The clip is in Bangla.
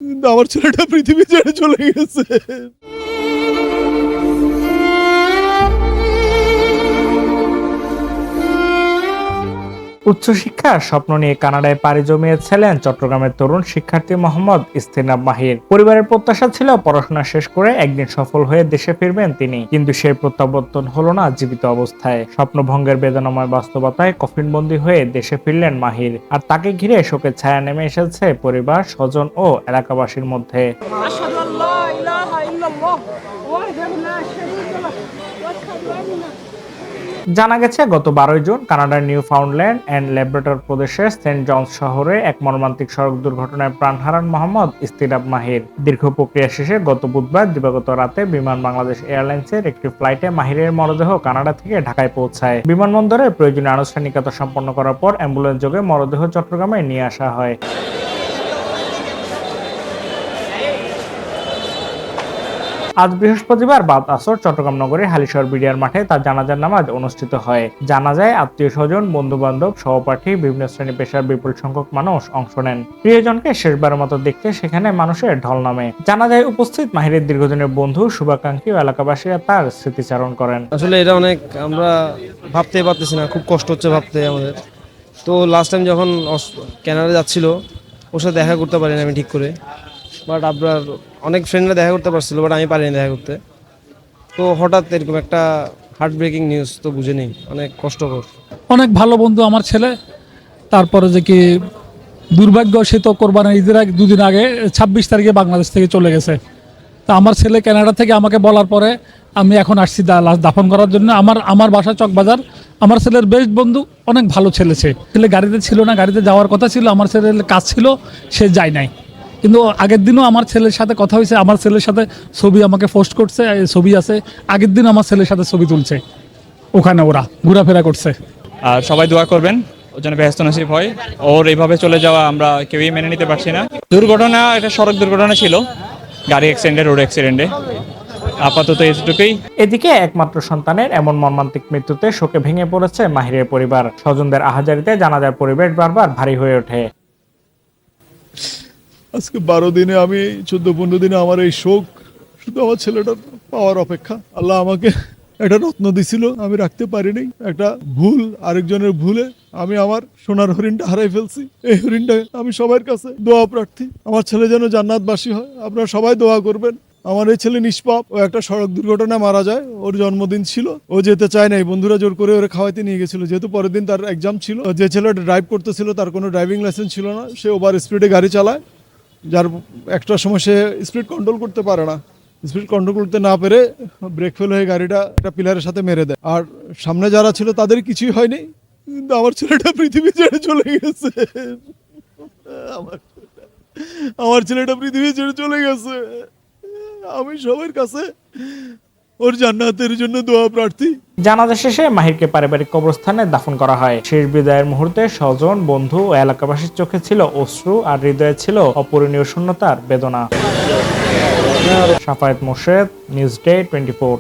কিন্তু আমার ছেলেটা পৃথিবী ছেড়ে চলে গেছে। উচ্চশিক্ষার স্বপ্ন নিয়ে কানাডায় পাড়ি জমিয়েছিলেন চট্টগ্রামের তরুণ শিক্ষার্থী মোহাম্মদ ইস্তেনাব মাহির। পরিবারের প্রত্যাশা ছিল পড়াশোনা শেষ করে একদিন সফল হয়ে দেশে ফিরবেন তিনি, কিন্তু সেই প্রত্যাবর্তন হলো না জীবিত অবস্থায়। স্বপ্নভঙ্গের বেদনাময় বাস্তবতায় কফিনবন্দি হয়ে দেশে ফিরলেন মাহির, আর তাকে ঘিরে শোকের ছায়া নেমে এসেছে পরিবার, স্বজন ও এলাকাবাসীর মধ্যে। জানা গেছে, গত 12 জুন কানাডার নিউ ফাউন্ডল্যান্ড অ্যান্ড ল্যাব্রাডর প্রদেশের সেন্ট জনস শহরে এক মর্মান্তিক সড়ক দুর্ঘটনায় প্রাণ হারান মোহাম্মদ ইস্তেনাব মাহির। দীর্ঘ প্রক্রিয়া শেষে গত বুধবার দিবাগত রাতে বিমান বাংলাদেশ এয়ারলাইন্সের একটি ফ্লাইটে মাহিরের মরদেহ কানাডা থেকে ঢাকায় পৌঁছায়। বিমানবন্দরে প্রয়োজনীয় আনুষ্ঠানিকতা সম্পন্ন করার পর অ্যাম্বুলেন্স যোগে মরদেহ চট্টগ্রামে নিয়ে আসা হয়। আজ বৃহস্পতিবার বাদ আসর চট্টগ্রাম নগরের হালিশহর বিডিআর মাঠে তার জানাজার নামাজ অনুষ্ঠিত হয়। জানাজায় আত্মীয় স্বজন, বন্ধু বান্ধব, সহপাঠী, বিভিন্ন শ্রেণী পেশার বিপুল সংখ্যক মানুষ অংশ নেন। প্রিয়জনকে শেষবারের মতো দেখতে সেখানে মানুষের ঢল নামে। জানাজায় উপস্থিত মাহিরের দীর্ঘদিনের বন্ধু, শুভাকাঙ্ক্ষী ও এলাকাবাসীরা তার স্মৃতিচারণ করেন। আসলে এটা অনেক আমরা ভাবতে পারতেছি না, খুব কষ্ট হচ্ছে ভাবতে আমাদের। তো লাস্ট টাইম যখন ক্যানাডা যাচ্ছিল ওর সাথে দেখা করতে পারিনি আমি ঠিক করে, বাট আপনার অনেক ফ্রেন্ডরা দেখা করতে পারছিল, বাট আমি পারিনি দেখা করতে। তো হঠাৎ এরকম একটা হার্ট ব্রেকিং নিউজ, তো বুঝে নেই, অনেক কষ্টকর। অনেক ভালো বন্ধু আমার ছেলে। তারপরে যে কি দুর্ভাগ্য, সে তো কোরবানির ঈদের আগে 2 দিন আগে 26 তারিখে বাংলাদেশ থেকে চলে গেছে। তা আমার ছেলে কানাডা থেকে আমাকে বলার পরে আমি এখন আসছি লাশ দাফন করার জন্য। আমার বাসা চকবাজার। আমার ছেলের বেস্ট বন্ধু, অনেক ভালো ছেলে। ছেলে গাড়িতে ছিল না, গাড়িতে যাওয়ার কথা ছিল, আমার ছেলের কাজ ছিল, সে যায় নাই। কিন্তু আগের দিনও আমার ছেলের সাথে কথা হয়েছে, আমার ছেলের সাথে ছবি আমাকে পোস্ট করছে, ছবি আছে। আগের দিন আমার ছেলের সাথে ছবি তুলছে, ওখানে ওরা ঘোরাফেরা করছে। আর সবাই দোয়া করবেন ওর জন্য ব্যস্ত নসিব হয়। ওর এইভাবে চলে যাওয়া আমরা কেউই মেনে নিতে পারছি না। দুর্ঘটনা, এটা সড়ক দুর্ঘটনা ছিল, গাড়ি অ্যাক্সিডেন্টে, রোড অ্যাক্সিডেন্টে। আপাতত এতটুকুই। এদিকে একমাত্র সন্তানের এমন মর্মান্তিক মৃত্যুতে শোকে ভেঙে পড়েছে মাহিরের পরিবার। স্বজনদের আহাজারিতে জানাজার পরিবেশ বারবার ভারী হয়ে ওঠে। আজকে 12 দিনে, আমি 14-15 দিনে আমার এই শোক শুধু আমার ছেলেটার পাওয়ার অপেক্ষা। আল্লাহ আমাকে একটা রত্ন দিছিল, আমি রাখতে পারিনি। একটা ভুল, আরেকজনের ভুলে আমি আমার সোনার হরিণটা হারাই ফেলছি। এই হরিণটা আমি সবার কাছে দোয়া প্রার্থী, আমার ছেলে যেন জান্নাতবাসী হয়। আপনারা সবাই দোয়া করবেন। আমার এই ছেলে নিষ্পাপ, ও একটা সড়ক দুর্ঘটনায় মারা যায়। ওর জন্মদিন ছিল, ও যেতে চায় নাই, বন্ধুরা জোর করে ওরে খাওয়াইতে নিয়ে গেছিল, যেহেতু পরের দিন তার এক্সাম ছিল। যে ছেলেটা ড্রাইভ করতেছিল তার কোনো ড্রাইভিং লাইসেন্স ছিল না, সে ওভার স্পিডে গাড়ি চালায়, যার একটা সময় সে স্পিড কন্ট্রোল করতে পারে না। স্পিড কন্ট্রোল করতে না পেরে ব্রেক ফেল হয়ে গাড়িটা একটা পিলারের সাথে মেরে দেয়। আর সামনে যারা ছিল তাদের কিছুই হয়নি, কিন্তু আমার ছেলেটা পৃথিবী ছেড়ে চলে গেছে। আমার ছেলেটা পৃথিবী ছেড়ে চলে গেছে। আমি সবার কাছে ওর জান্নাতের জন্য দোয়া প্রার্থী। জানাজা শেষে মাহিরকে পারিবারিক কবরস্থানে দাফন করা হয়। শেষ বিদায়ের মুহূর্তে স্বজন, বন্ধু ও এলাকাবাসীর চোখে ছিল অশ্রু, আর হৃদয়ে ছিল অপূরণীয় শূন্যতার বেদনা। Shafayet Morshed, news day 24।